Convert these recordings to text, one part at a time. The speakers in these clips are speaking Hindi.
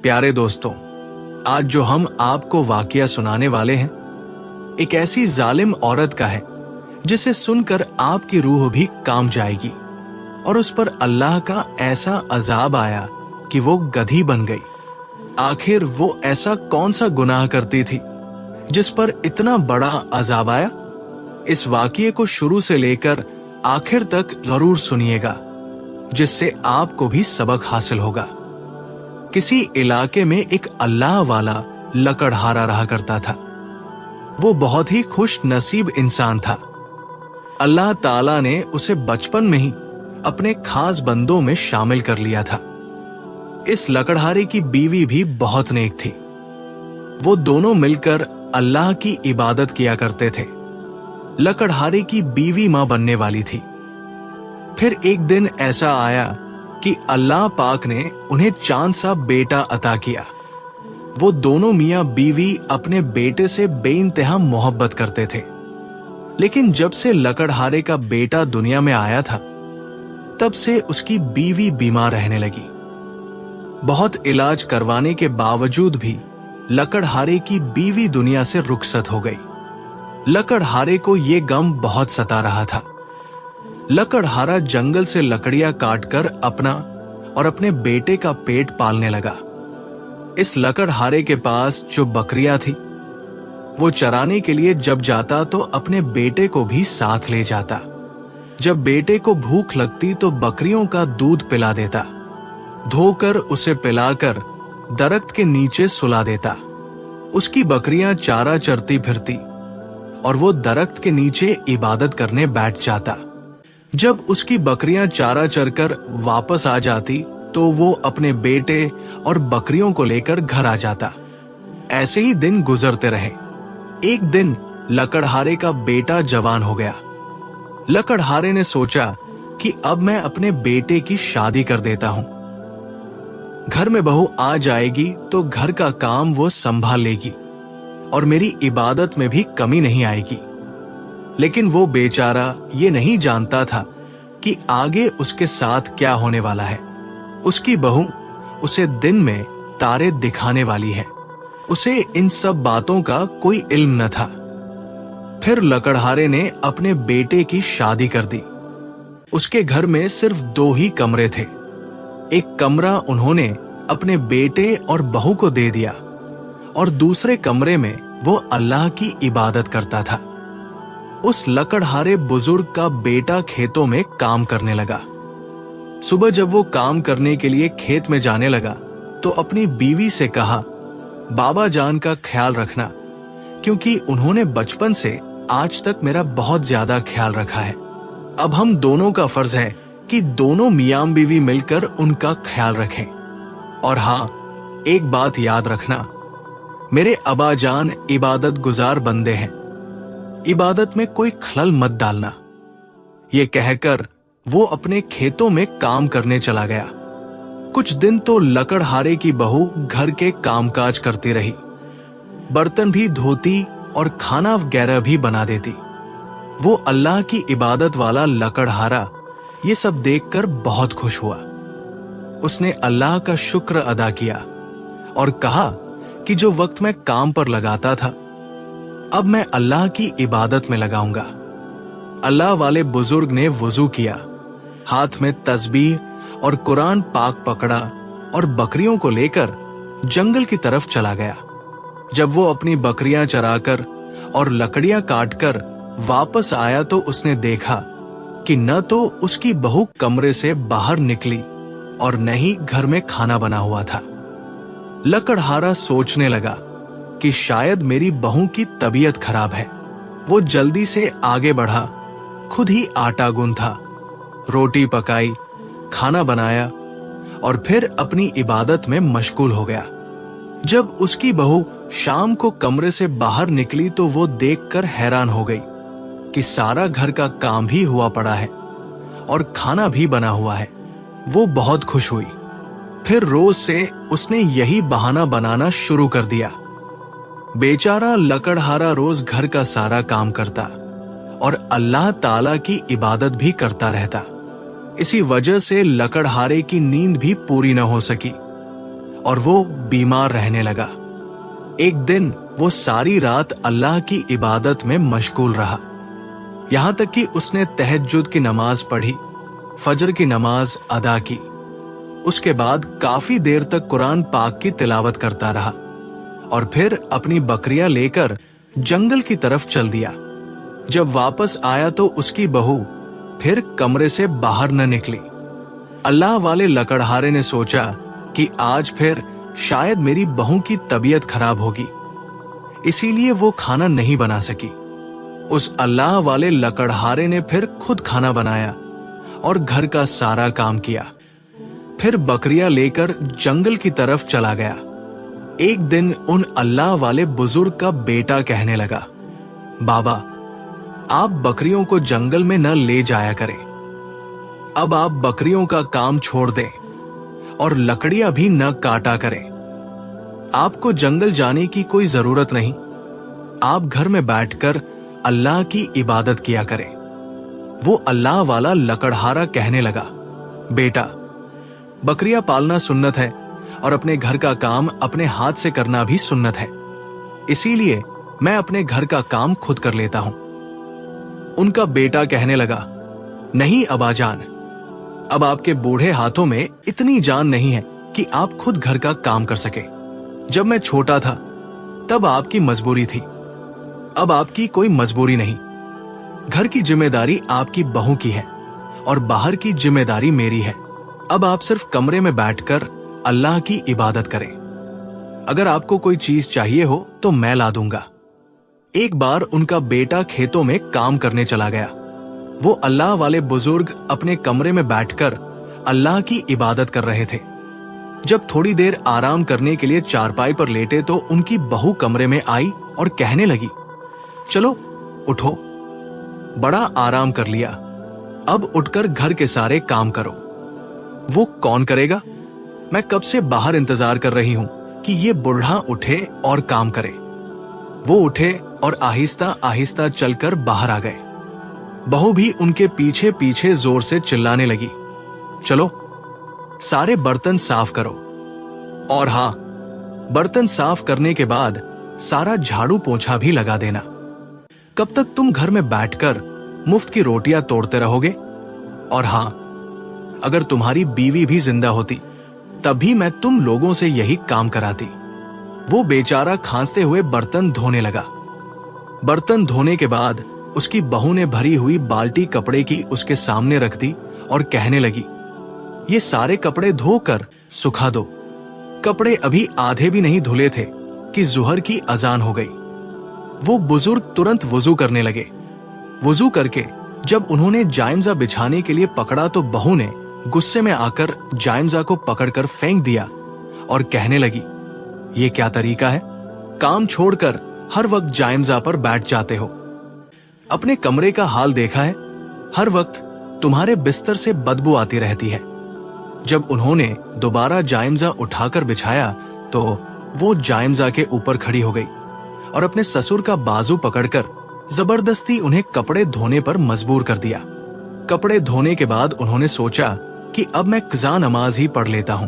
प्यारे दोस्तों, आज जो हम आपको वाकया सुनाने वाले हैं, एक ऐसी जालिम औरत का है जिसे सुनकर आपकी रूह भी कांप जाएगी और उस पर अल्लाह का ऐसा अजाब आया कि वो गधी बन गई। आखिर वो ऐसा कौन सा गुनाह करती थी जिस पर इतना बड़ा अजाब आया? इस वाकये को शुरू से लेकर आखिर तक जरूर सुनिएगा, जिससे आपको भी सबक हासिल होगा। किसी इलाके में एक अल्लाह वाला लकड़हारा रहा करता था। वो बहुत ही खुश नसीब इंसान था। अल्लाह ताला ने उसे बचपन में ही अपने खास बंदों में शामिल कर लिया था। इस लकड़हारे की बीवी भी बहुत नेक थी। वो दोनों मिलकर अल्लाह की इबादत किया करते थे। लकड़हारे की बीवी मां बनने वाली थी। फिर एक दिन ऐसा आया कि अल्लाह पाक ने उन्हें चांद सा बेटा अता किया। वो दोनों मियां बीवी अपने बेटे से बेइंतहा मोहब्बत करते थे। लेकिन जब से लकड़हारे का बेटा दुनिया में आया था, तब से उसकी बीवी बीमार रहने लगी। बहुत इलाज करवाने के बावजूद भी लकड़हारे की बीवी दुनिया से रुखसत हो गई। लकड़हारे को ये गम बहुत सता रहा था। लकड़हारा जंगल से लकड़ियां काटकर अपना और अपने बेटे का पेट पालने लगा। इस लकड़हारे के पास जो बकरियां थी, वो चराने के लिए जब जाता तो अपने बेटे को भी साथ ले जाता। जब बेटे को भूख लगती तो बकरियों का दूध पिला देता, धोकर उसे पिलाकर दरख्त के नीचे सुला देता। उसकी बकरियां चारा चरती फिरती और वो दरख्त के नीचे इबादत करने बैठ जाता। जब उसकी बकरियां चारा चरकर वापस आ जाती तो वो अपने बेटे और बकरियों को लेकर घर आ जाता। ऐसे ही दिन गुजरते रहे। एक दिन लकड़हारे का बेटा जवान हो गया। लकड़हारे ने सोचा कि अब मैं अपने बेटे की शादी कर देता हूं। घर में बहू आ जाएगी तो घर का काम वो संभाल लेगी और मेरी इबादत में भी कमी नहीं आएगी। लेकिन वो बेचारा ये नहीं जानता था कि आगे उसके साथ क्या होने वाला है। उसकी बहू उसे दिन में तारे दिखाने वाली है। उसे इन सब बातों का कोई इल्म न था। फिर लकड़हारे ने अपने बेटे की शादी कर दी। उसके घर में सिर्फ 2 ही कमरे थे। एक कमरा उन्होंने अपने बेटे और बहू को दे दिया और दूसरे कमरे में वो अल्लाह की इबादत करता था। उस लकड़हारे बुजुर्ग का बेटा खेतों में काम करने लगा। सुबह जब वो काम करने के लिए खेत में जाने लगा तो अपनी बीवी से कहा, बाबा जान का ख्याल रखना, क्योंकि उन्होंने बचपन से आज तक मेरा बहुत ज्यादा ख्याल रखा है। अब हम दोनों का फर्ज है कि दोनों मियां बीवी मिलकर उनका ख्याल रखें। और हाँ, एक बात याद रखना, मेरे अबा जान इबादत गुजार बंदे हैं, इबादत में कोई खलल मत डालना। ये कहकर वो अपने खेतों में काम करने चला गया। कुछ दिन तो लकड़हारे की बहू घर के कामकाज करती रही, बर्तन भी धोती और खाना वगैरह भी बना देती। वो अल्लाह की इबादत वाला लकड़हारा ये सब देखकर बहुत खुश हुआ। उसने अल्लाह का शुक्र अदा किया और कहा कि जो वक्त मैं काम पर लगाता था, अब मैं अल्लाह की इबादत में लगाऊंगा। अल्लाह वाले बुजुर्ग ने वुजू किया, हाथ में तस्बीह और कुरान पाक पकड़ा और बकरियों को लेकर जंगल की तरफ चला गया। जब वो अपनी बकरियां चराकर और लकड़ियां काटकर वापस आया तो उसने देखा कि न तो उसकी बहू कमरे से बाहर निकली और न ही घर में खाना बना हुआ था। लकड़हारा सोचने लगा कि शायद मेरी बहू की तबीयत खराब है। वो जल्दी से आगे बढ़ा, खुद ही आटा गूंथा, रोटी पकाई, खाना बनाया और फिर अपनी इबादत में मशगूल हो गया। जब उसकी बहू शाम को कमरे से बाहर निकली तो वो देखकर हैरान हो गई कि सारा घर का काम भी हुआ पड़ा है और खाना भी बना हुआ है। वो बहुत खुश हुई। फिर रोज से उसने यही बहाना बनाना शुरू कर दिया। बेचारा लकड़हारा रोज घर का सारा काम करता और अल्लाह ताला की इबादत भी करता रहता। इसी वजह से लकड़हारे की नींद भी पूरी न हो सकी और वो बीमार रहने लगा। एक दिन वो सारी रात अल्लाह की इबादत में मशगूल रहा, यहां तक कि उसने तहज्जुद की नमाज पढ़ी, फजर की नमाज अदा की। उसके बाद काफी देर तक कुरान पाक की तिलावत करता रहा और फिर अपनी बकरियां लेकर जंगल की तरफ चल दिया। जब वापस आया तो उसकी बहू फिर कमरे से बाहर न निकली। अल्लाह वाले लकड़हारे ने सोचा कि आज फिर शायद मेरी बहू की तबीयत खराब होगी, इसीलिए वो खाना नहीं बना सकी। उस अल्लाह वाले लकड़हारे ने फिर खुद खाना बनाया और घर का सारा काम किया। फिर बकरियां लेकर जंगल की तरफ चला गया। एक दिन उन अल्लाह वाले बुजुर्ग का बेटा कहने लगा, बाबा, आप बकरियों को जंगल में न ले जाया करें। अब आप बकरियों का काम छोड़ दें और लकड़ियां भी न काटा करें। आपको जंगल जाने की कोई जरूरत नहीं। आप घर में बैठकर अल्लाह की इबादत किया करें। वो अल्लाह वाला लकड़हारा कहने लगा, बेटा, बकरियां पालना सुन्नत है और अपने घर का काम अपने हाथ से करना भी सुन्नत है, इसीलिए मैं अपने घर का काम खुद कर लेता हूं। उनका बेटा कहने लगा, नहीं अबाजान, अब आपके बूढ़े हाथों में इतनी जान नहीं है कि आप खुद घर का काम कर सके। जब मैं छोटा था तब आपकी मजबूरी थी, अब आपकी कोई मजबूरी नहीं। घर की जिम्मेदारी आपकी बहू की है और बाहर की जिम्मेदारी मेरी है। अब आप सिर्फ कमरे में बैठकर अल्लाह की इबादत करें। अगर आपको कोई चीज चाहिए हो तो मैं ला दूंगा। एक बार उनका बेटा खेतों में काम करने चला गया। वो अल्लाह वाले बुजुर्ग अपने कमरे में बैठकर अल्लाह की इबादत कर रहे थे। जब थोड़ी देर आराम करने के लिए चारपाई पर लेटे तो उनकी बहू कमरे में आई और कहने लगी, चलो उठो, बड़ा आराम कर लिया, अब उठकर घर के सारे काम करो। वो कौन करेगा? मैं कब से बाहर इंतजार कर रही हूं कि ये बूढ़ा उठे और काम करे। वो उठे और आहिस्ता आहिस्ता चलकर बाहर आ गए। बहू भी उनके पीछे पीछे जोर से चिल्लाने लगी, चलो सारे बर्तन साफ करो। और हाँ, बर्तन साफ करने के बाद सारा झाड़ू पोंछा भी लगा देना। कब तक तुम घर में बैठकर मुफ्त की रोटियां तोड़ते रहोगे? और हाँ, अगर तुम्हारी बीवी भी जिंदा होती तब भी मैं तुम लोगों से यही काम कराती। वो बेचारा खांसते हुए बर्तन धोने लगा। बर्तन धोने के बाद उसकी बहू ने भरी हुई बाल्टी कपड़े की उसके सामने रख दी और कहने लगी, ये सारे कपड़े धोकर सुखा दो। कपड़े अभी आधे भी नहीं धुले थे कि जुहर की अजान हो गई। वो बुजुर्ग तुरंत वुजू करने लगे। वुजू करके जब उन्होंने जायमजा बिछाने के लिए पकड़ा तो बहू ने गुस्से में आकर जायमजा को पकड़कर फेंक दिया और कहने लगी, ये क्या तरीका है? काम छोड़कर हर वक्त जायमजा पर बैठ जाते हो। अपने कमरे का हाल देखा है? हर वक्त तुम्हारे बिस्तर से बदबू आती रहती है। जब उन्होंने दोबारा जायमजा उठाकर बिछाया तो वो जायमजा के ऊपर खड़ी हो गई और अपने ससुर का बाजू पकड़कर जबरदस्ती उन्हें कपड़े धोने पर मजबूर कर दिया। कपड़े धोने के बाद उन्होंने सोचा कि अब मैं क़ज़ा नमाज ही पढ़ लेता हूं।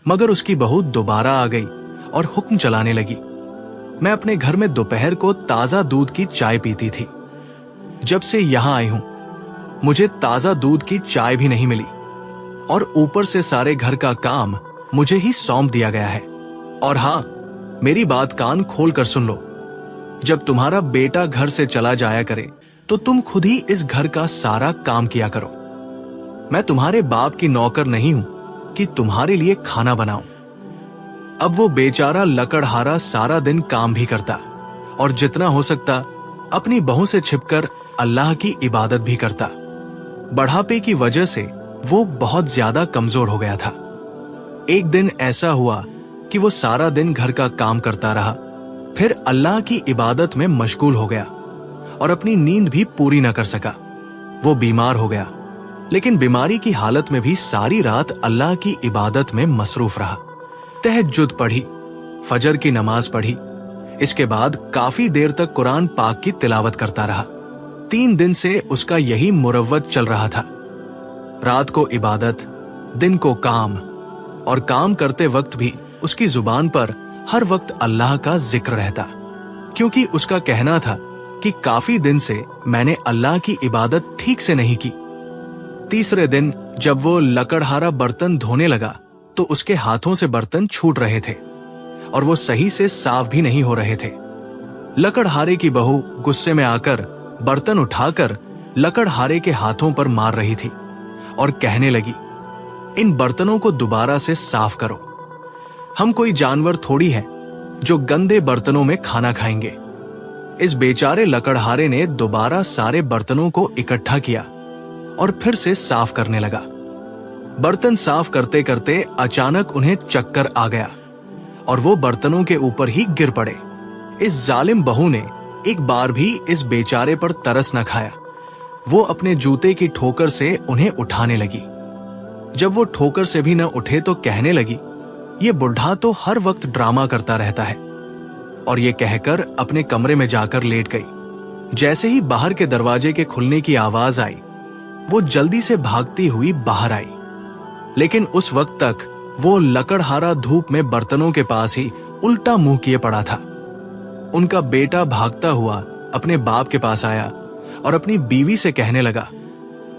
मगर उसकी बहू दोबारा आ गई और हुक्म चलाने लगी, मैं अपने घर में दोपहर को ताजा दूध की चाय पीती थी। जब से यहां आई हूं मुझे ताजा दूध की चाय भी नहीं मिली और ऊपर से सारे घर का काम मुझे ही सौंप दिया गया है। और हां, मेरी बात कान खोल कर सुन लो, जब तुम्हारा बेटा घर से चला जाया करे तो तुम खुद ही इस घर का सारा काम किया करो। मैं तुम्हारे बाप की नौकर नहीं हूं कि तुम्हारे लिए खाना बनाऊं। अब वो बेचारा लकड़हारा सारा दिन काम भी करता और जितना हो सकता अपनी बहू से छिपकर अल्लाह की इबादत भी करता। बढ़ापे की वजह से वो बहुत ज्यादा कमजोर हो गया था। एक दिन ऐसा हुआ कि वो सारा दिन घर का काम करता रहा, फिर अल्लाह की इबादत में मशगूल हो गया और अपनी नींद भी पूरी न कर सका। वो बीमार हो गया, लेकिन बीमारी की हालत में भी सारी रात अल्लाह की इबादत में मसरूफ रहा। तहज्जुद पढ़ी, फजर की नमाज पढ़ी, इसके बाद काफी देर तक कुरान पाक की तिलावत करता रहा। 3 दिन से उसका यही मुरव्वत चल रहा था। रात को इबादत, दिन को काम, और काम करते वक्त भी उसकी जुबान पर हर वक्त अल्लाह का जिक्र रहता, क्योंकि उसका कहना था कि काफी दिन से मैंने अल्लाह की इबादत ठीक से नहीं की। तीसरे दिन जब वो लकड़हारा बर्तन धोने लगा तो उसके हाथों से बर्तन छूट रहे थे और वो सही से साफ भी नहीं हो रहे थे। लकड़हारे की बहू गुस्से में आकर बर्तन उठाकर लकड़हारे के हाथों पर मार रही थी और कहने लगी, इन बर्तनों को दोबारा से साफ करो। हम कोई जानवर थोड़ी हैं जो गंदे बर्तनों में खाना खाएंगे। इस बेचारे लकड़हारे ने दोबारा सारे बर्तनों को इकट्ठा किया और फिर से साफ करने लगा। बर्तन साफ करते करते अचानक उन्हें चक्कर आ गया और वो बर्तनों के ऊपर ही गिर पड़े। इस जालिम बहू ने एक बार भी इस बेचारे पर तरस न खाया। वो अपने जूते की ठोकर से उन्हें उठाने लगी। जब वो ठोकर से भी न उठे तो कहने लगी, ये बुढ़ा तो हर वक्त ड्रामा करता रहता है, और ये कहकर अपने कमरे में जाकर लेट गई। जैसे ही बाहर के दरवाजे के खुलने की आवाज आई, वो जल्दी से भागती हुई बाहर आई, लेकिन उस वक्त तक वो लकड़हारा धूप में बर्तनों के पास ही उल्टा मुंह किए पड़ा था। उनका बेटा भागता हुआ अपने बाप के पास आया और अपनी बीवी से कहने लगा,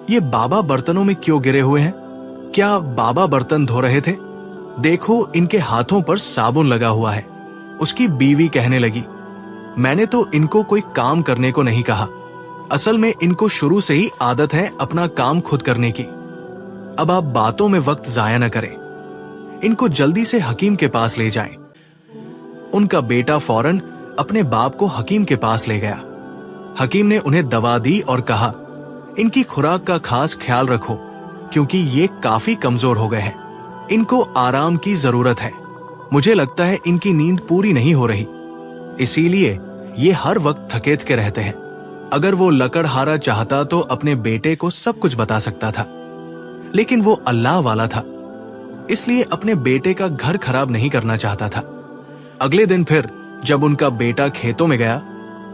ये बाबा बर्तनों में क्यों गिरे हुए हैं? क्या बाबा बर्तन धो रहे थे? देखो, इनके हाथों पर साबुन लगा हुआ है। उसकी बीवी कहने लगी, मैंने तो इनको कोई काम करने को नहीं कहा। असल में इनको शुरू से ही आदत है अपना काम खुद करने की। अब आप बातों में वक्त जाया न करें, इनको जल्दी से हकीम के पास ले जाएं। उनका बेटा फौरन अपने बाप को हकीम के पास ले गया। हकीम ने उन्हें दवा दी और कहा, इनकी खुराक का खास ख्याल रखो, क्योंकि ये काफी कमजोर हो गए हैं। इनको आराम की जरूरत है। मुझे लगता है इनकी नींद पूरी नहीं हो रही, इसीलिए ये हर वक्त थकेत के रहते हैं। अगर वो लकड़हारा चाहता तो अपने बेटे को सब कुछ बता सकता था, लेकिन वो अल्लाह वाला था, इसलिए अपने बेटे का घर खराब नहीं करना चाहता था। अगले दिन फिर जब उनका बेटा खेतों में गया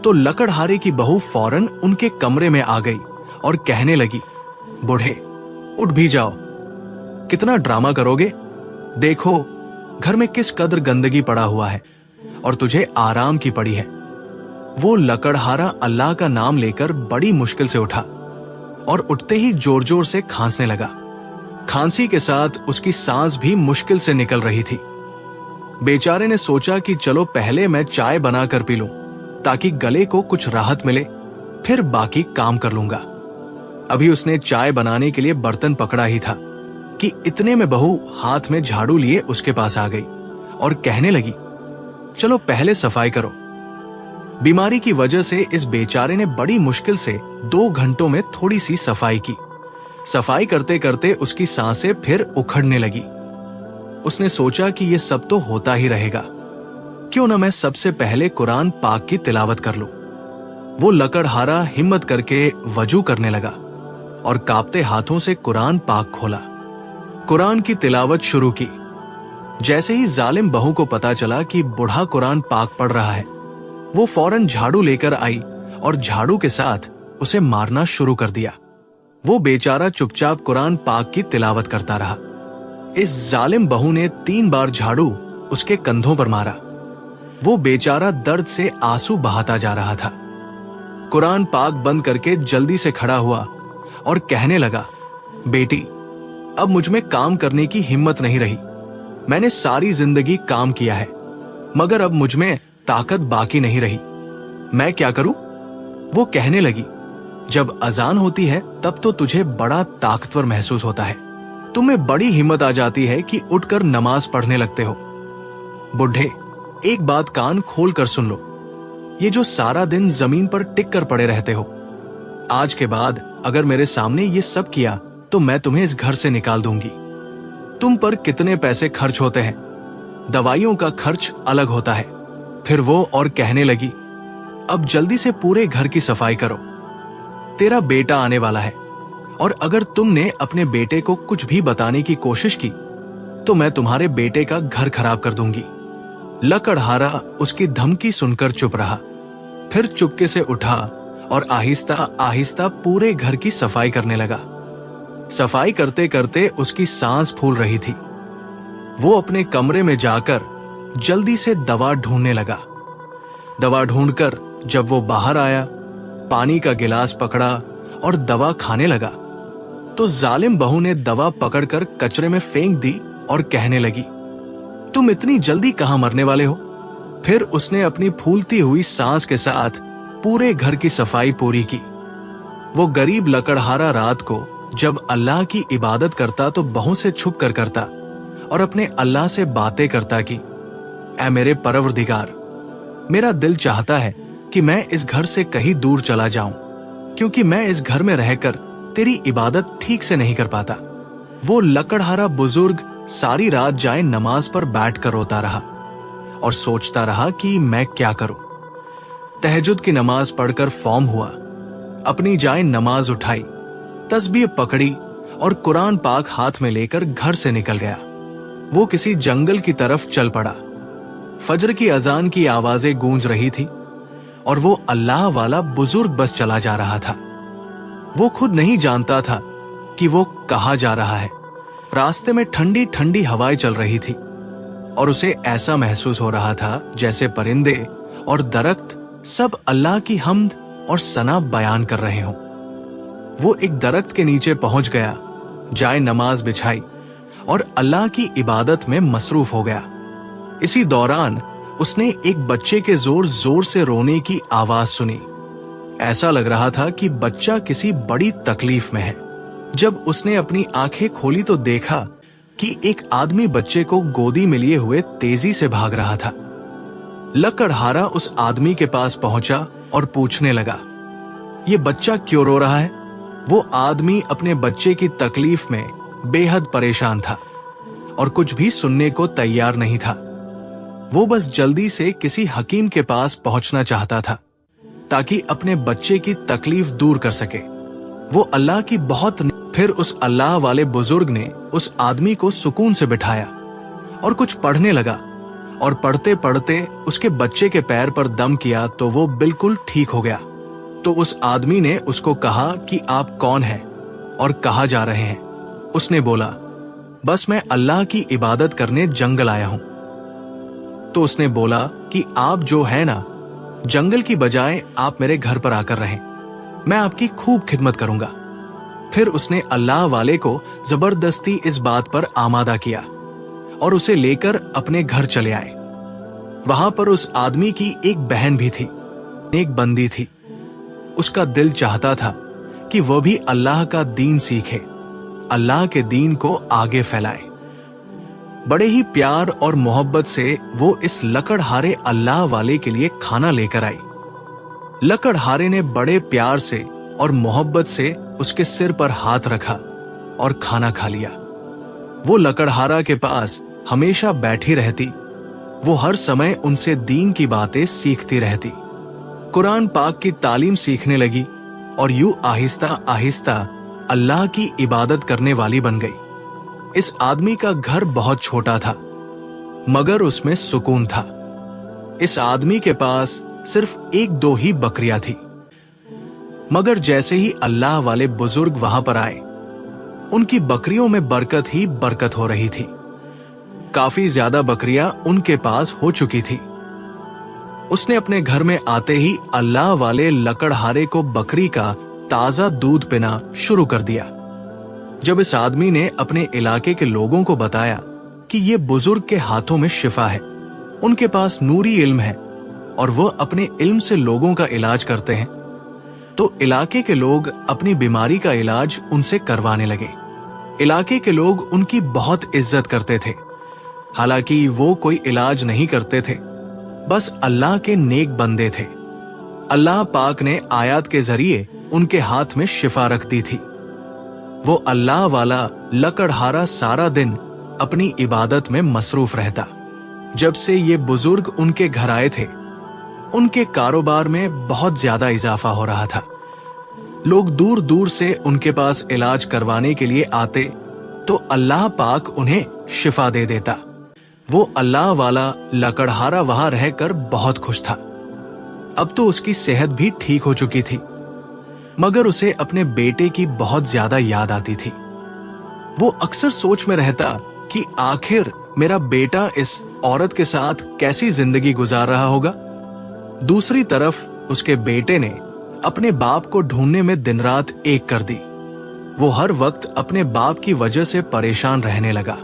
तो लकड़हारे की बहू फौरन उनके कमरे में आ गई और कहने लगी, बूढ़े, उठ भी जाओ, कितना ड्रामा करोगे? देखो घर में किस कदर गंदगी पड़ा हुआ है और तुझे आराम की पड़ी है। वो लकड़हारा अल्लाह का नाम लेकर बड़ी मुश्किल से उठा और उठते ही जोर जोर से खांसने लगा। खांसी के साथ उसकी सांस भी मुश्किल से निकल रही थी। बेचारे ने सोचा कि चलो पहले मैं चाय बनाकर पी लूं ताकि गले को कुछ राहत मिले, फिर बाकी काम कर लूंगा। अभी उसने चाय बनाने के लिए बर्तन पकड़ा ही था कि इतने में बहू हाथ में झाड़ू लिए उसके पास आ गई और कहने लगी, चलो पहले सफाई करो। बीमारी की वजह से इस बेचारे ने बड़ी मुश्किल से 2 घंटों में थोड़ी सी सफाई की। सफाई करते करते उसकी सांसें फिर उखड़ने लगी। उसने सोचा कि ये सब तो होता ही रहेगा, क्यों ना मैं सबसे पहले कुरान पाक की तिलावत कर लूं। वो लकड़हारा हिम्मत करके वजू करने लगा और कांपते हाथों से कुरान पाक खोला, कुरान की तिलावत शुरू की। जैसे ही जालिम बहू को पता चला कि बूढ़ा कुरान पाक पढ़ रहा है, वो फौरन झाड़ू लेकर आई और झाड़ू के साथ उसे मारना शुरू कर दिया। वो बेचारा चुपचाप कुरान पाक की तिलावत करता रहा। इस जालिम बहू ने 3 बार झाड़ू उसके कंधों पर मारा। वो बेचारा दर्द से आंसू बहाता जा रहा था। कुरान पाक बंद करके जल्दी से खड़ा हुआ और कहने लगा, बेटी, अब मुझमें काम करने की हिम्मत नहीं रही। मैंने सारी जिंदगी काम किया है, मगर अब मुझमें ताकत बाकी नहीं रही। मैं क्या करूं? वो कहने लगी, जब अजान होती है तब तो तुझे बड़ा ताकतवर महसूस होता है। तुम्हें बड़ी हिम्मत आ जाती है कि उठकर नमाज पढ़ने लगते हो। बुढ़े, एक बात कान खोल कर सुन लो। ये जो सारा दिन जमीन पर टिक कर पड़े रहते हो, आज के बाद अगर मेरे सामने ये सब किया तो मैं तुम्हें इस घर से निकाल दूंगी। तुम पर कितने पैसे खर्च होते हैं, दवाइयों का खर्च अलग होता है। फिर वो और कहने लगी, अब जल्दी से पूरे घर की सफाई करो, तेरा बेटा आने वाला है, और अगर तुमने अपने बेटे को कुछ भी बताने की कोशिश की तो मैं तुम्हारे बेटे का घर खराब कर दूंगी। लकड़हारा उसकी धमकी सुनकर चुप रहा, फिर चुपके से उठा और आहिस्ता आहिस्ता पूरे घर की सफाई करने लगा। सफाई करते करते उसकी सांस फूल रही थी। वो अपने कमरे में जाकर जल्दी से दवा ढूंढने लगा। दवा ढूंढकर जब वो बाहर आया, पानी का गिलास पकड़ा और दवा खाने लगा, तो जालिम बहू ने दवा पकड़कर कचरे में फेंक दी और कहने लगी, तुम इतनी जल्दी कहां मरने वाले हो? फिर उसने अपनी फूलती हुई सांस के साथ पूरे घर की सफाई पूरी की। वो गरीब लकड़हारा रात को जब अल्लाह की इबादत करता तो बहू से छुप कर करता और अपने अल्लाह से बातें करता कि ऐ मेरे परवरदिगार, मेरा दिल चाहता है कि मैं इस घर से कहीं दूर चला जाऊं, क्योंकि मैं इस घर में रहकर तेरी इबादत ठीक से नहीं कर पाता। वो लकड़हारा बुजुर्ग सारी रात जाए नमाज पर बैठकर रोता रहा और सोचता रहा कि मैं क्या करूं। तहज्जुद की नमाज पढ़कर फॉर्म हुआ, अपनी जाए नमाज उठाई, तस्बीह पकड़ी और कुरान पाक हाथ में लेकर घर से निकल गया। वो किसी जंगल की तरफ चल पड़ा। फजर की अजान की आवाजें गूंज रही थी और वो अल्लाह वाला बुजुर्ग बस चला जा रहा था। वो खुद नहीं जानता था कि वो कहां जा रहा है। रास्ते में ठंडी ठंडी हवाएं चल रही थी और उसे ऐसा महसूस हो रहा था जैसे परिंदे और दरख्त सब अल्लाह की हम्द और सना बयान कर रहे हों। वो एक दरख्त के नीचे पहुंच गया, जाए नमाज बिछाई और अल्लाह की इबादत में मसरूफ हो गया। इसी दौरान उसने एक बच्चे के जोर जोर से रोने की आवाज सुनी। ऐसा लग रहा था कि बच्चा किसी बड़ी तकलीफ में है। जब उसने अपनी आंखें खोली तो देखा कि एक आदमी बच्चे को गोदी में लिए हुए तेजी से भाग रहा था। लकड़हारा उस आदमी के पास पहुंचा और पूछने लगा, ये बच्चा क्यों रो रहा है? वो आदमी अपने बच्चे की तकलीफ में बेहद परेशान था और कुछ भी सुनने को तैयार नहीं था। वो बस जल्दी से किसी हकीम के पास पहुंचना चाहता था ताकि अपने बच्चे की तकलीफ दूर कर सके। वो अल्लाह की फिर उस अल्लाह वाले बुजुर्ग ने उस आदमी को सुकून से बिठाया और कुछ पढ़ने लगा और पढ़ते पढ़ते उसके बच्चे के पैर पर दम किया तो वो बिल्कुल ठीक हो गया। तो उस आदमी ने उसको कहा कि आप कौन हैं और कहाँ जा रहे हैं? उसने बोला, बस मैं अल्लाह की इबादत करने जंगल आया हूं। तो उसने बोला कि आप जो है ना, जंगल की बजाय आप मेरे घर पर आकर रहें, मैं आपकी खूब खिदमत करूंगा। फिर उसने अल्लाह वाले को जबरदस्ती इस बात पर आमादा किया और उसे लेकर अपने घर चले आए। वहां पर उस आदमी की एक बहन भी थी, एक बंदी थी। उसका दिल चाहता था कि वह भी अल्लाह का दीन सीखे, अल्लाह के दीन को आगे फैलाए। बड़े ही प्यार और मोहब्बत से वो इस लकड़हारे अल्लाह वाले के लिए खाना लेकर आई। लकड़हारे ने बड़े प्यार से और मोहब्बत से उसके सिर पर हाथ रखा और खाना खा लिया। वो लकड़हारा के पास हमेशा बैठी रहती। वो हर समय उनसे दीन की बातें सीखती रहती, कुरान पाक की तालीम सीखने लगी और यूं आहिस्ता आहिस्ता अल्लाह की इबादत करने वाली बन गई। इस आदमी का घर बहुत छोटा था मगर उसमें सुकून था। इस आदमी के पास सिर्फ एक दो ही बकरियां थी, मगर जैसे ही अल्लाह वाले बुजुर्ग वहां पर आए, उनकी बकरियों में बरकत ही बरकत हो रही थी। काफी ज्यादा बकरियां उनके पास हो चुकी थी। उसने अपने घर में आते ही अल्लाह वाले लकड़हारे को बकरी का ताजा दूध पीना शुरू कर दिया। जब इस आदमी ने अपने इलाके के लोगों को बताया कि ये बुजुर्ग के हाथों में शिफा है, उनके पास नूरी इल्म है और वो अपने इल्म से लोगों का इलाज करते हैं, तो इलाके के लोग अपनी बीमारी का इलाज उनसे करवाने लगे। इलाके के लोग उनकी बहुत इज्जत करते थे। हालांकि वो कोई इलाज नहीं करते थे, बस अल्लाह के नेक बंदे थे। अल्लाह पाक ने आयत के जरिए उनके हाथ में शिफा रख दी थी। वो अल्लाह वाला लकड़हारा सारा दिन अपनी इबादत में मसरूफ रहता। जब से ये बुजुर्ग उनके घर आए थे, उनके कारोबार में बहुत ज्यादा इजाफा हो रहा था। लोग दूर दूर से उनके पास इलाज करवाने के लिए आते तो अल्लाह पाक उन्हें शिफा दे देता। वो अल्लाह वाला लकड़हारा वहां रहकर बहुत खुश था। अब तो उसकी सेहत भी ठीक हो चुकी थी, मगर उसे अपने बेटे की बहुत ज्यादा याद आती थी। वो अक्सर सोच में रहता कि आखिर मेरा बेटा इस औरत के साथ कैसी जिंदगी गुजार रहा होगा। दूसरी तरफ उसके बेटे ने अपने बाप को ढूंढने में दिन रात एक कर दी। वो हर वक्त अपने बाप की वजह से परेशान रहने लगा।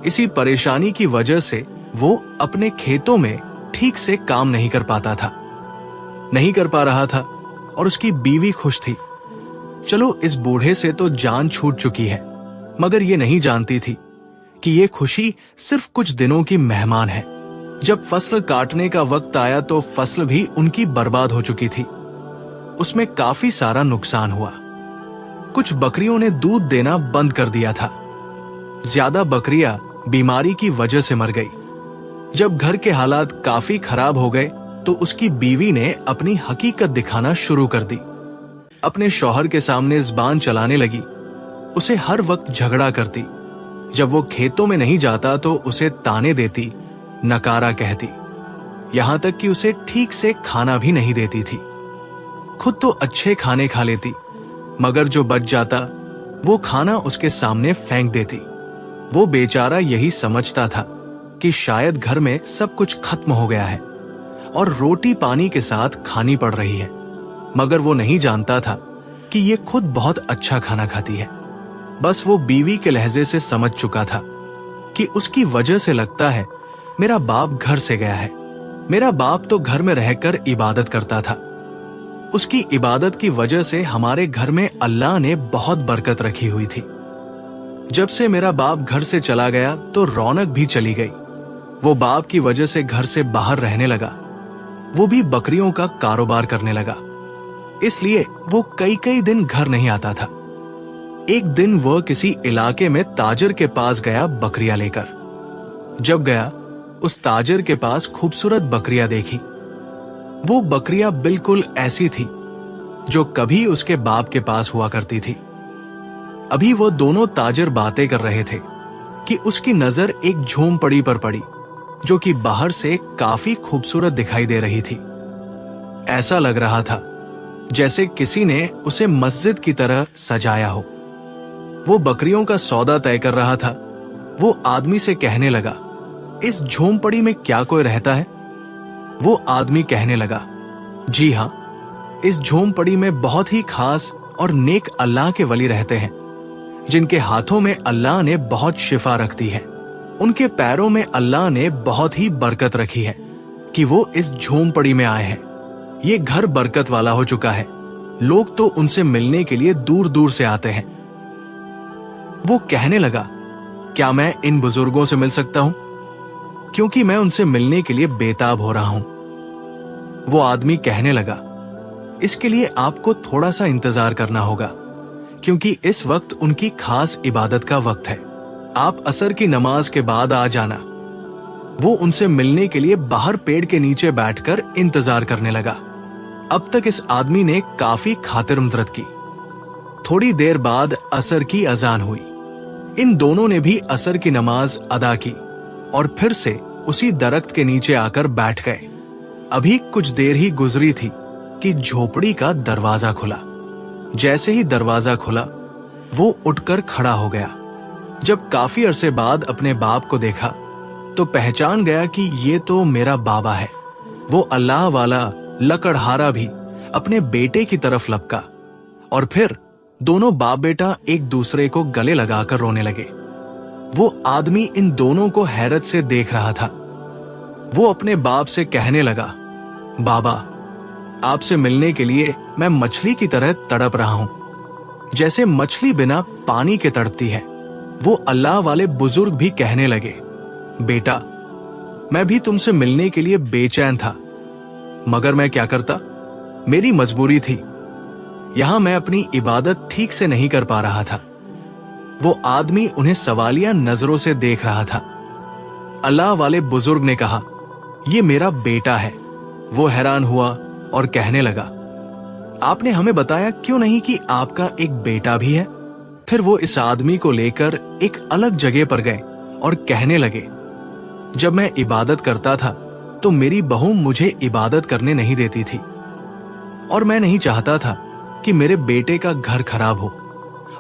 इसी परेशानी की वजह से वो अपने खेतों में ठीक से काम नहीं कर पाता था, नहीं कर पा रहा था, और उसकी बीवी खुश थी। चलो, इस बूढ़े से तो जान छूट चुकी है, मगर ये नहीं जानती थी कि ये खुशी सिर्फ कुछ दिनों की मेहमान है। जब फसल काटने का वक्त आया तो फसल भी उनकी बर्बाद हो चुकी थी। उसमें काफी सारा नुकसान हुआ। कुछ बकरियों ने दूध देना बंद कर दिया था। ज्यादा बकरियां बीमारी की वजह से मर गई। जब घर के हालात काफी खराब हो गए तो उसकी बीवी ने अपनी हकीकत दिखाना शुरू कर दी। अपने शौहर के सामने ज़बान चलाने लगी। उसे हर वक्त झगड़ा करती। जब वो खेतों में नहीं जाता तो उसे ताने देती, नकारा कहती, यहां तक कि उसे ठीक से खाना भी नहीं देती थी। खुद तो अच्छे खाने खा लेती, मगर जो बच जाता वो खाना उसके सामने फेंक देती। वो बेचारा यही समझता था कि शायद घर में सब कुछ खत्म हो गया है और रोटी पानी के साथ खानी पड़ रही है, मगर वो नहीं जानता था कि ये खुद बहुत अच्छा खाना खाती है। बस वो बीवी के लहजे से समझ चुका था कि उसकी वजह से लगता है मेरा बाप घर से गया है। मेरा बाप तो घर में रहकर इबादत करता था। उसकी इबादत की वजह से हमारे घर में अल्लाह ने बहुत बरकत रखी हुई थी। जब से मेरा बाप घर से चला गया तो रौनक भी चली गई। वो बाप की वजह से घर से बाहर रहने लगा। वो भी बकरियों का कारोबार करने लगा, इसलिए वो कई कई दिन घर नहीं आता था। एक दिन वह किसी इलाके में ताजर के पास गया बकरियां लेकर। जब गया, उस ताजर के पास खूबसूरत बकरियां देखी। वो बकरियां बिल्कुल ऐसी थी जो कभी उसके बाप के पास हुआ करती थी। अभी वो दोनों ताजर बातें कर रहे थे कि उसकी नजर एक झोंपड़ी पर पड़ी जो कि बाहर से काफी खूबसूरत दिखाई दे रही थी। ऐसा लग रहा था जैसे किसी ने उसे मस्जिद की तरह सजाया हो। वो बकरियों का सौदा तय कर रहा था। वो आदमी से कहने लगा, इस झोंपड़ी में क्या कोई रहता है? वो आदमी कहने लगा, जी हां, इस झोंपड़ी में बहुत ही खास और नेक अल्लाह के वली रहते हैं, जिनके हाथों में अल्लाह ने बहुत शिफा रख दी है। उनके पैरों में अल्लाह ने बहुत ही बरकत रखी है कि वो इस झोंपड़ी में आए हैं। ये घर बरकत वाला हो चुका है। लोग तो उनसे मिलने के लिए दूर दूर से आते हैं। वो कहने लगा, क्या मैं इन बुजुर्गों से मिल सकता हूं? क्योंकि मैं उनसे मिलने के लिए बेताब हो रहा हूं। वो आदमी कहने लगा, इसके लिए आपको थोड़ा सा इंतजार करना होगा, क्योंकि इस वक्त उनकी खास इबादत का वक्त है। आप असर की नमाज के बाद आ जाना। वो उनसे मिलने के लिए बाहर पेड़ के नीचे बैठकर इंतजार करने लगा। अब तक इस आदमी ने काफी खातिर मदद की। थोड़ी देर बाद असर की अजान हुई। इन दोनों ने भी असर की नमाज अदा की और फिर से उसी दरख्त के नीचे आकर बैठ गए। अभी कुछ देर ही गुजरी थी कि झोपड़ी का दरवाजा खुला। जैसे ही दरवाजा खुला, वो उठकर खड़ा हो गया। जब काफी अरसे बाद अपने बाप को देखा तो पहचान गया कि ये तो मेरा बाबा है। वो अल्लाह वाला लकड़हारा भी अपने बेटे की तरफ लपका और फिर दोनों बाप बेटा एक दूसरे को गले लगाकर रोने लगे। वो आदमी इन दोनों को हैरत से देख रहा था। वो अपने बाप से कहने लगा, बाबा, आपसे मिलने के लिए मैं मछली की तरह तड़प रहा हूं, जैसे मछली बिना पानी के तड़पती है। वो अल्लाह वाले बुजुर्ग भी कहने लगे, बेटा, मैं भी तुमसे मिलने के लिए बेचैन था, मगर मैं क्या करता, मेरी मजबूरी थी। यहां मैं अपनी इबादत ठीक से नहीं कर पा रहा था। वो आदमी उन्हें सवालिया नजरों से देख रहा था। अल्लाह वाले बुजुर्ग ने कहा, ये मेरा बेटा है। वो हैरान हुआ और कहने लगा, आपने हमें बताया क्यों नहीं कि आपका एक बेटा भी है? फिर वो इस आदमी को लेकर एक अलग जगह पर गए और कहने लगे, जब मैं इबादत करता था तो मेरी बहू मुझे इबादत करने नहीं देती थी और मैं नहीं चाहता था कि मेरे बेटे का घर खराब हो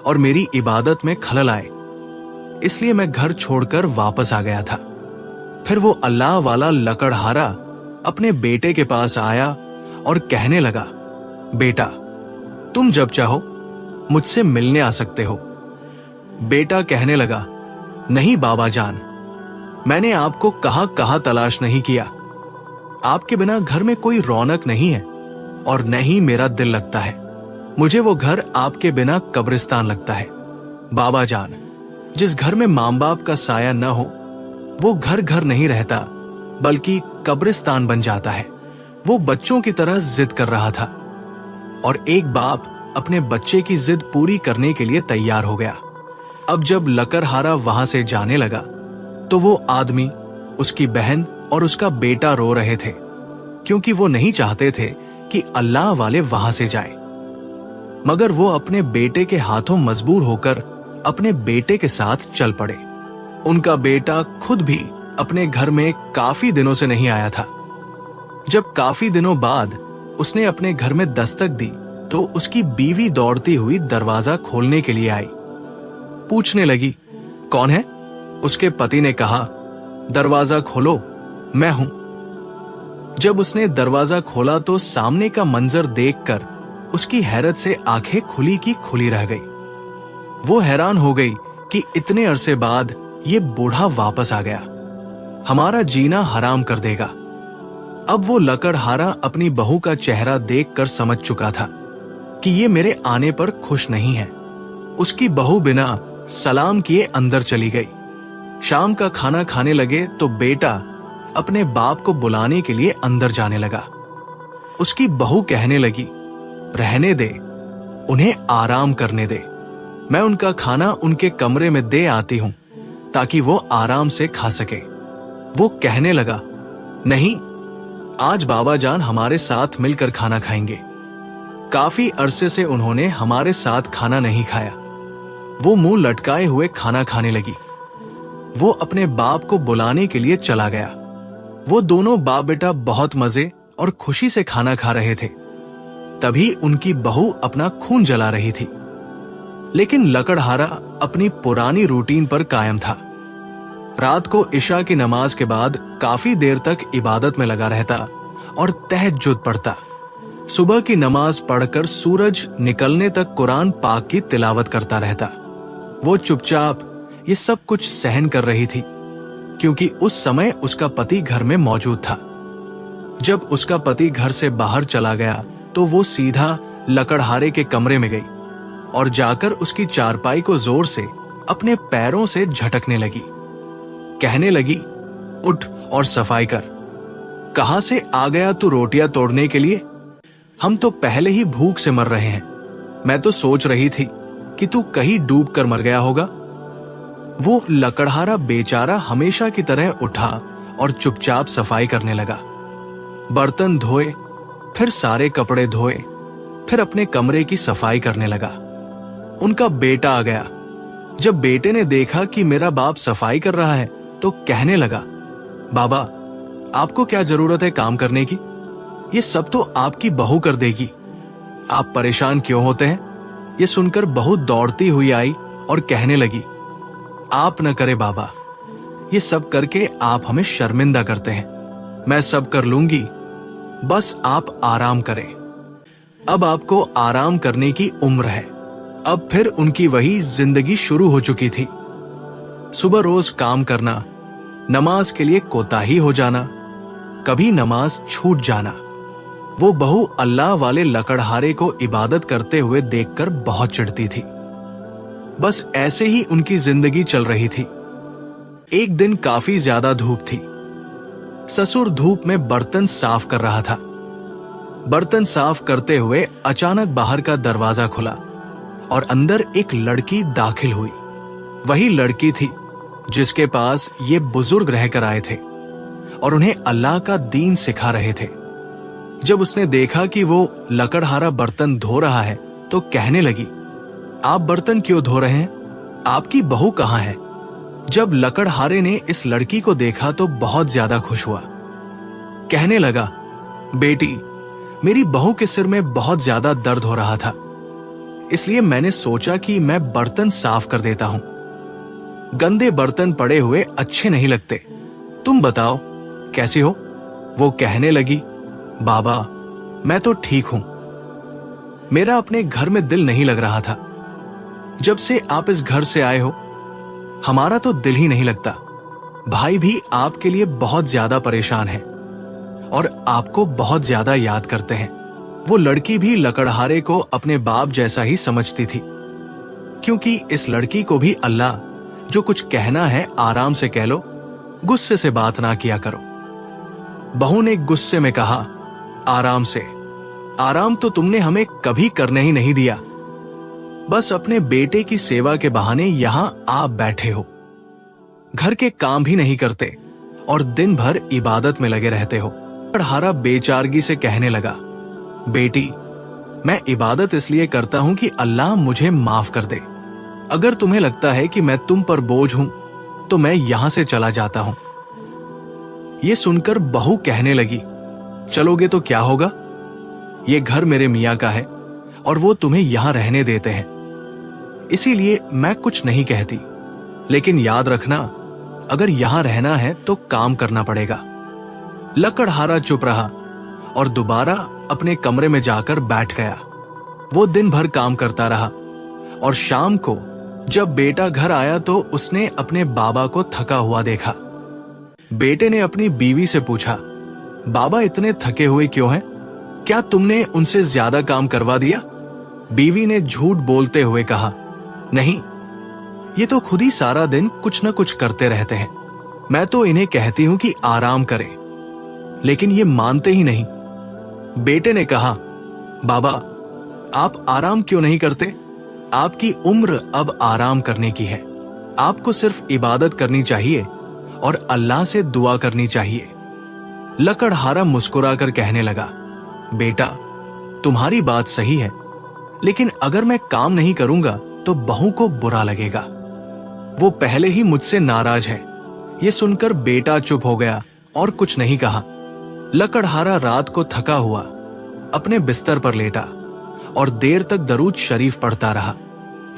और मेरी इबादत में खलल आए। इसलिए मैं घर छोड़कर वापस आ गया था। फिर वो अल्लाह वाला लकड़हारा अपने बेटे के पास आया और कहने लगा, बेटा, तुम जब चाहो मुझसे मिलने आ सकते हो। बेटा कहने लगा, नहीं बाबा जान, मैंने आपको कहां कहां तलाश नहीं किया। आपके बिना घर में कोई रौनक नहीं है और न ही मेरा दिल लगता है। मुझे वो घर आपके बिना कब्रिस्तान लगता है। बाबा जान, जिस घर में मां बाप का साया न हो वो घर घर नहीं रहता बल्कि कब्रिस्तान बन जाता है। वो बच्चों की तरह जिद कर रहा था और एक बाप अपने बच्चे की जिद पूरी करने के लिए तैयार हो गया। अब जब लकड़हारा वहां से जाने लगा तो वो आदमी, उसकी बहन और उसका बेटा रो रहे थे, क्योंकि वो नहीं चाहते थे कि अल्लाह वाले वहां से जाएं। मगर वो अपने बेटे के हाथों मजबूर होकर अपने बेटे के साथ चल पड़े। उनका बेटा खुद भी अपने घर में काफी दिनों से नहीं आया था। जब काफी दिनों बाद उसने अपने घर में दस्तक दी तो उसकी बीवी दौड़ती हुई दरवाजा खोलने के लिए आई। पूछने लगी, कौन है? उसके पति ने कहा, दरवाजा खोलो, मैं हूं। जब उसने दरवाजा खोला तो सामने का मंजर देखकर उसकी हैरत से आंखें खुली की खुली रह गई। वो हैरान हो गई कि इतने अरसे बाद ये बूढ़ा वापस आ गया, हमारा जीना हराम कर देगा। अब वो लकड़हारा अपनी बहू का चेहरा देखकर समझ चुका था कि ये मेरे आने पर खुश नहीं है। उसकी बहू बिना सलाम किए अंदर चली गई। शाम का खाना खाने लगे तो बेटा अपने बाप को बुलाने के लिए अंदर जाने लगा। उसकी बहू कहने लगी, रहने दे, उन्हें आराम करने दे, मैं उनका खाना उनके कमरे में दे आती हूं ताकि वो आराम से खा सके। वो कहने लगा, नहीं, आज बाबा जान हमारे साथ मिलकर खाना खाएंगे। काफी अरसे से उन्होंने हमारे साथ खाना नहीं खाया। वो मुंह लटकाए हुए खाना खाने लगी। वो अपने बाप को बुलाने के लिए चला गया। वो दोनों बाप बेटा बहुत मजे और खुशी से खाना खा रहे थे। तभी उनकी बहू अपना खून जला रही थी। लेकिन लकड़हारा अपनी पुरानी रूटीन पर कायम था। रात को इशा की नमाज के बाद काफी देर तक इबादत में लगा रहता और तहज्जुद पढ़ता। सुबह की नमाज पढ़कर सूरज निकलने तक कुरान पाक की तिलावत करता रहता। वो चुपचाप ये सब कुछ सहन कर रही थी क्योंकि उस समय उसका पति घर में मौजूद था। जब उसका पति घर से बाहर चला गया तो वो सीधा लकड़हारे के कमरे में गई और जाकर उसकी चारपाई को जोर से अपने पैरों से झटकने लगी। कहने लगी, उठ और सफाई कर। कहां से आ गया तू रोटियां तोड़ने के लिए? हम तो पहले ही भूख से मर रहे हैं। मैं तो सोच रही थी कि तू कहीं डूब कर मर गया होगा। वो लकड़हारा बेचारा हमेशा की तरह उठा और चुपचाप सफाई करने लगा। बर्तन धोए, फिर सारे कपड़े धोए, फिर अपने कमरे की सफाई करने लगा। उनका बेटा आ गया। जब बेटे ने देखा कि मेरा बाप सफाई कर रहा है तो कहने लगा, बाबा, आपको क्या जरूरत है काम करने की? ये सब तो आपकी बहू कर देगी। आप परेशान क्यों होते हैं? ये सुनकर बहू दौड़ती हुई आई और कहने लगी, आप न करे बाबा, ये सब करके आप हमें शर्मिंदा करते हैं। मैं सब कर लूंगी, बस आप आराम करें। अब आपको आराम करने की उम्र है। अब फिर उनकी वही जिंदगी शुरू हो चुकी थी। सुबह रोज काम करना, नमाज के लिए कोताही हो जाना, कभी नमाज छूट जाना। वो बहू अल्लाह वाले लकड़हारे को इबादत करते हुए देखकर बहुत चिढ़ती थी। बस ऐसे ही उनकी जिंदगी चल रही थी। एक दिन काफी ज्यादा धूप थी। ससुर धूप में बर्तन साफ कर रहा था। बर्तन साफ करते हुए अचानक बाहर का दरवाजा खुला और अंदर एक लड़की दाखिल हुई। वही लड़की थी जिसके पास ये बुजुर्ग रहकर आए थे और उन्हें अल्लाह का दीन सिखा रहे थे। जब उसने देखा कि वो लकड़हारा बर्तन धो रहा है तो कहने लगी, आप बर्तन क्यों धो रहे हैं? आपकी बहू कहाँ है? जब लकड़हारे ने इस लड़की को देखा तो बहुत ज्यादा खुश हुआ। कहने लगा, बेटी, मेरी बहू के सिर में बहुत ज्यादा दर्द हो रहा था, इसलिए मैंने सोचा कि मैं बर्तन साफ कर देता हूं। गंदे बर्तन पड़े हुए अच्छे नहीं लगते, तुम बताओ कैसी हो? वो कहने लगी, बाबा मैं तो ठीक हूं, मेरा अपने घर में दिल नहीं लग रहा था। जब से आप इस घर से आए हो हमारा तो दिल ही नहीं लगता। भाई भी आपके लिए बहुत ज्यादा परेशान है और आपको बहुत ज्यादा याद करते हैं। वो लड़की भी लकड़हारे को अपने बाप जैसा ही समझती थी, क्योंकि इस लड़की को भी अल्लाह जो कुछ कहना है आराम से कह लो, गुस्से से बात ना किया करो। बहू ने गुस्से में कहा, आराम से? आराम तो तुमने हमें कभी करने ही नहीं दिया, बस अपने बेटे की सेवा के बहाने यहां आप बैठे हो, घर के काम भी नहीं करते और दिन भर इबादत में लगे रहते हो। लकड़हारा बेचारगी से कहने लगा, बेटी मैं इबादत इसलिए करता हूं कि अल्लाह मुझे माफ कर दे। अगर तुम्हें लगता है कि मैं तुम पर बोझ हूं तो मैं यहां से चला जाता हूं। ये सुनकर बहू कहने लगी, चलोगे तो क्या होगा? ये घर मेरे मियाँ का है और वो तुम्हें यहां रहने देते हैं, इसीलिए मैं कुछ नहीं कहती। लेकिन याद रखना, अगर यहां रहना है तो काम करना पड़ेगा। लकड़हारा चुप रहा और दोबारा अपने कमरे में जाकर बैठ गया। वो दिन भर काम करता रहा और शाम को जब बेटा घर आया तो उसने अपने बाबा को थका हुआ देखा। बेटे ने अपनी बीवी से पूछा, बाबा इतने थके हुए क्यों हैं? क्या तुमने उनसे ज्यादा काम करवा दिया? बीवी ने झूठ बोलते हुए कहा, नहीं, ये तो खुद ही सारा दिन कुछ न कुछ करते रहते हैं। मैं तो इन्हें कहती हूं कि आराम करें, लेकिन ये मानते ही नहीं। बेटे ने कहा, बाबा आप आराम क्यों नहीं करते? आपकी उम्र अब आराम करने की है। आपको सिर्फ इबादत करनी चाहिए और अल्लाह से दुआ करनी चाहिए। लकड़हारा मुस्कुराकर कहने लगा, बेटा तुम्हारी बात सही है, लेकिन अगर मैं काम नहीं करूंगा तो बहू को बुरा लगेगा। वो पहले ही मुझसे नाराज है। ये सुनकर बेटा चुप हो गया और कुछ नहीं कहा। लकड़हारा रात को थका हुआ अपने बिस्तर पर लेटा और देर तक दरूद शरीफ पढ़ता रहा।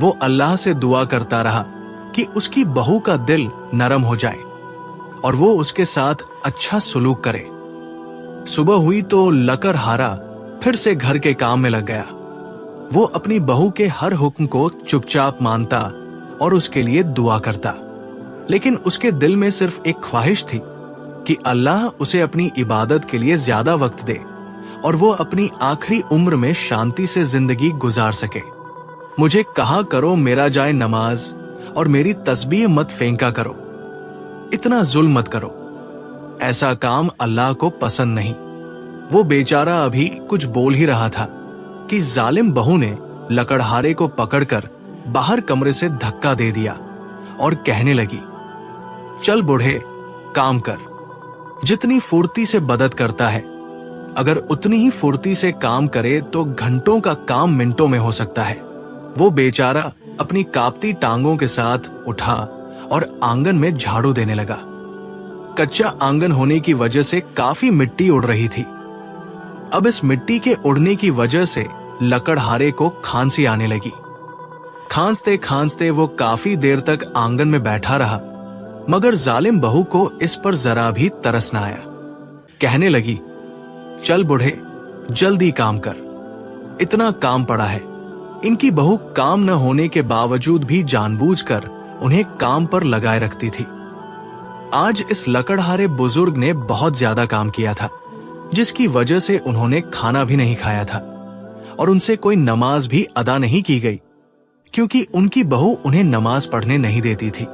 वो अल्लाह से दुआ करता रहा कि उसकी बहू का दिल नरम हो जाए और वो उसके साथ अच्छा सुलूक करे। सुबह हुई तो लकड़हारा फिर से घर के काम में लग गया। वो अपनी बहू के हर हुक्म को चुपचाप मानता और उसके लिए दुआ करता, लेकिन उसके दिल में सिर्फ एक ख्वाहिश थी कि अल्लाह उसे अपनी इबादत के लिए ज्यादा वक्त दे और वो अपनी आखिरी उम्र में शांति से जिंदगी गुजार सके। मुझे कहा करो मेरा जाए नमाज और मेरी तस्बीह मत फेंका करो, इतना जुल्म मत करो, ऐसा काम अल्लाह को पसंद नहीं। वो बेचारा अभी कुछ बोल ही रहा था कि जालिम बहू ने लकड़हारे को पकड़कर बाहर कमरे से धक्का दे दिया और कहने लगी, चल बूढ़े काम कर। जितनी फुर्ती से बदत करता है, अगर उतनी ही फुर्ती से काम करे तो घंटों का काम मिनटों में हो सकता है। वो बेचारा अपनी कांपती टांगों के साथ उठा और आंगन में झाड़ू देने लगा। कच्चा आंगन होने की वजह से काफी मिट्टी उड़ रही थी। अब इस मिट्टी के उड़ने की वजह से लकड़हारे को खांसी आने लगी। खांसते खांसते वो काफी देर तक आंगन में बैठा रहा, मगर जालिम बहू को इस पर जरा भी तरस न आया। कहने लगी, चल बूढ़े जल्दी काम कर, इतना काम पड़ा है। इनकी बहू काम न होने के बावजूद भी जानबूझकर उन्हें काम पर लगाए रखती थी। आज इस लकड़हारे बुजुर्ग ने बहुत ज्यादा काम किया था, जिसकी वजह से उन्होंने खाना भी नहीं खाया था और उनसे कोई नमाज भी अदा नहीं की गई, क्योंकि उनकी बहू उन्हें नमाज पढ़ने नहीं देती थी।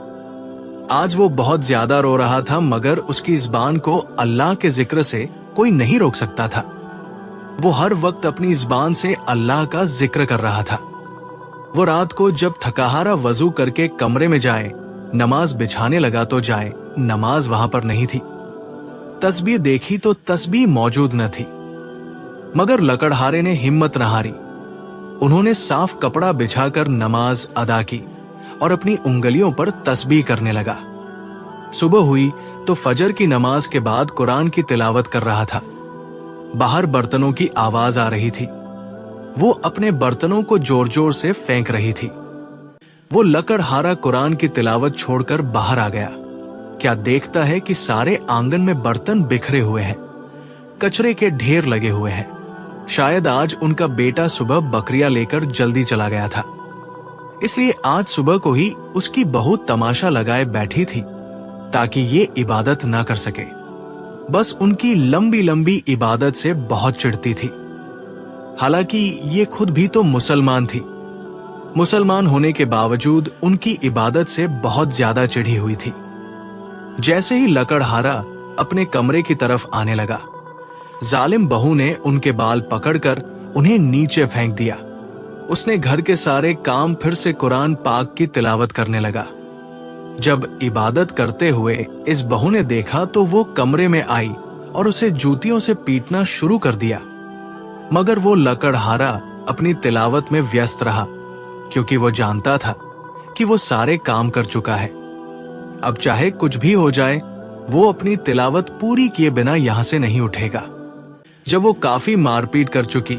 आज वो बहुत ज्यादा रो रहा था, मगर उसकी ज़बान को अल्लाह के जिक्र से कोई नहीं रोक सकता था। वो हर वक्त अपनी ज़बान से अल्लाह का जिक्र कर रहा था। वो रात को जब थकाहारा वजू करके कमरे में जाए, नमाज बिछाने लगा तो जाए, नमाज वहां पर नहीं थी। तस्बीह देखी तो तस्बीह मौजूद न थी, मगर लकड़हारे ने हिम्मत न हारी। उन्होंने साफ कपड़ा बिछाकर नमाज अदा की और अपनी उंगलियों पर तस्बीह करने लगा। सुबह हुई तो फजर की नमाज के बाद कुरान की तिलावत कर रहा था। बाहर बर्तनों की आवाज आ रही थी। वो अपने बर्तनों को जोर जोर से फेंक रही थी। वो लकड़हारा कुरान की तिलावत छोड़कर बाहर आ गया। क्या देखता है कि सारे आंगन में बर्तन बिखरे हुए हैं, कचरे के ढेर लगे हुए हैं। शायद आज उनका बेटा सुबह बकरियां लेकर जल्दी चला गया था, इसलिए आज सुबह को ही उसकी बहू तमाशा लगाए बैठी थी ताकि ये इबादत ना कर सके। बस उनकी लंबी लंबी इबादत से बहुत चिढ़ती थी। हालांकि ये खुद भी तो मुसलमान थी। मुसलमान होने के बावजूद उनकी इबादत से बहुत ज्यादा चिढ़ी हुई थी। जैसे ही लकड़हारा अपने कमरे की तरफ आने लगा, जालिम बहू ने उनके बाल पकड़कर उन्हें नीचे फेंक दिया। उसने घर के सारे काम फिर से कुरान पाक की तिलावत करने लगा। जब इबादत करते हुए इस बहू ने देखा तो वो कमरे में आई और उसे जूतियों से पीटना शुरू कर दिया। मगर वो लकड़हारा अपनी तिलावत में व्यस्त रहा, क्योंकि वो जानता था कि वो सारे काम कर चुका है। अब चाहे कुछ भी हो जाए, वो अपनी तिलावत पूरी किए बिना यहां से नहीं उठेगा। जब वो काफी मारपीट कर चुकी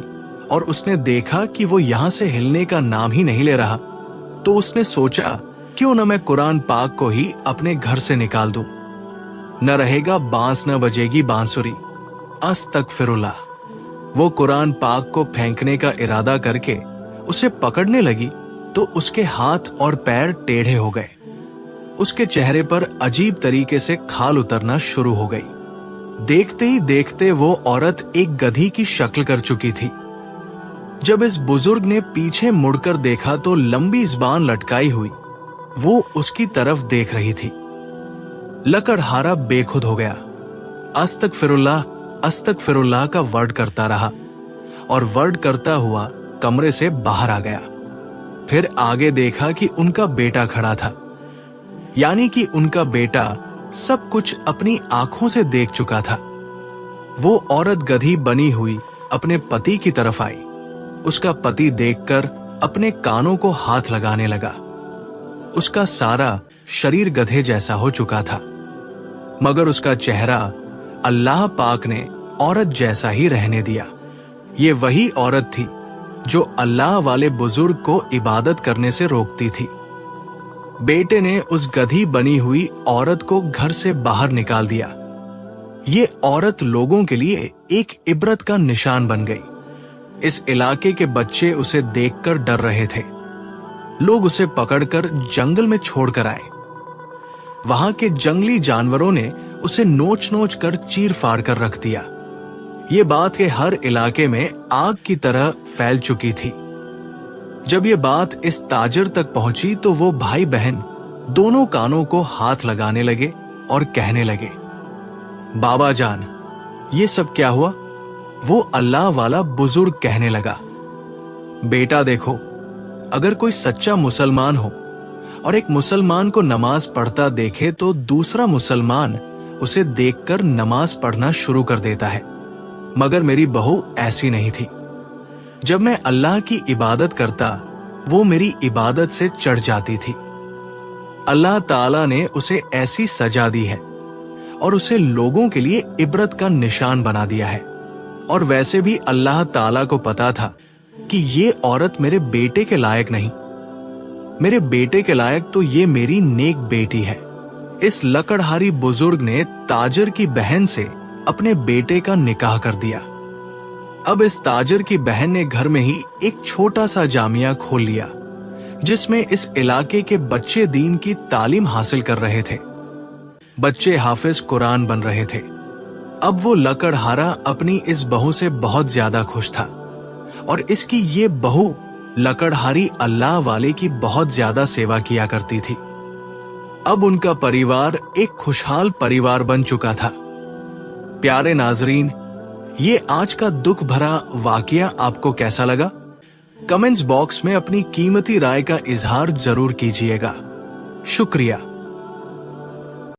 और उसने देखा कि वो यहां से हिलने का नाम ही नहीं ले रहा, तो उसने सोचा क्यों न मैं कुरान पाक को ही अपने घर से निकाल दूं। न रहेगा बांस न बजेगी बांसुरी, अस्तगफिरुल्लाह। वो कुरान पाक को फेंकने का इरादा करके उसे पकड़ने लगी तो उसके हाथ और पैर टेढ़े हो गए। उसके चेहरे पर अजीब तरीके से खाल उतरना शुरू हो गई। देखते ही देखते वो औरत एक गधी की शक्ल कर चुकी थी। जब इस बुजुर्ग ने पीछे मुड़कर देखा तो लंबी ज़बान लटकाई हुई वो उसकी तरफ देख रही थी। लकड़हारा बेखुद हो गया। अस्तगफिरुल्लाह अस्तगफिरुल्लाह का वर्ड करता रहा और वर्ड करता हुआ कमरे से बाहर आ गया। फिर आगे देखा कि उनका बेटा खड़ा था, यानी कि उनका बेटा सब कुछ अपनी आंखों से देख चुका था। वो औरत गधी बनी हुई अपने पति की तरफ आई। उसका पति देखकर अपने कानों को हाथ लगाने लगा। उसका सारा शरीर गधे जैसा हो चुका था, मगर उसका चेहरा अल्लाह पाक ने औरत जैसा ही रहने दिया। ये वही औरत थी जो अल्लाह वाले बुजुर्ग को इबादत करने से रोकती थी। बेटे ने उस गधी बनी हुई औरत को घर से बाहर निकाल दिया। ये औरत लोगों के लिए एक इबरत का निशान बन गई। इस इलाके के बच्चे उसे देखकर डर रहे थे। लोग उसे पकड़कर जंगल में छोड़कर आए। वहां के जंगली जानवरों ने उसे नोच नोच कर चीर फाड़ कर रख दिया। ये बात के हर इलाके में आग की तरह फैल चुकी थी। जब ये बात इस ताजिर तक पहुंची तो वो भाई बहन दोनों कानों को हाथ लगाने लगे और कहने लगे, बाबा जान, ये सब क्या हुआ? वो अल्लाह वाला बुजुर्ग कहने लगा, बेटा देखो, अगर कोई सच्चा मुसलमान हो और एक मुसलमान को नमाज पढ़ता देखे तो दूसरा मुसलमान उसे देखकर नमाज पढ़ना शुरू कर देता है। मगर मेरी बहू ऐसी नहीं थी। जब मैं अल्लाह की इबादत करता, वो मेरी इबादत से चढ़ जाती थी। अल्लाह ताला ने उसे ऐसी सजा दी है और उसे लोगों के लिए इबरत का निशान बना दिया है। और वैसे भी अल्लाह ताला को पता था कि ये औरत मेरे बेटे के लायक नहीं। मेरे बेटे के लायक तो ये मेरी नेक बेटी है। इस लकड़हारी बुजुर्ग ने ताजिर की बहन से अपने बेटे का निकाह कर दिया। अब इस ताजिर की बहन ने घर में ही एक छोटा सा जामिया खोल लिया, जिसमें इस इलाके के बच्चे दीन की तालीम हासिल कर रहे थे। बच्चे हाफिज कुरान बन रहे थे। अब वो लकड़हारा अपनी इस बहू से बहुत ज्यादा खुश था और इसकी ये बहू लकड़हारी अल्लाह वाले की बहुत ज्यादा सेवा किया करती थी। अब उनका परिवार एक खुशहाल परिवार बन चुका था। प्यारे नाजरीन, ये आज का दुख भरा वाकया आपको कैसा लगा? कमेंट्स बॉक्स में अपनी कीमती राय का इजहार जरूर कीजिएगा। शुक्रिया।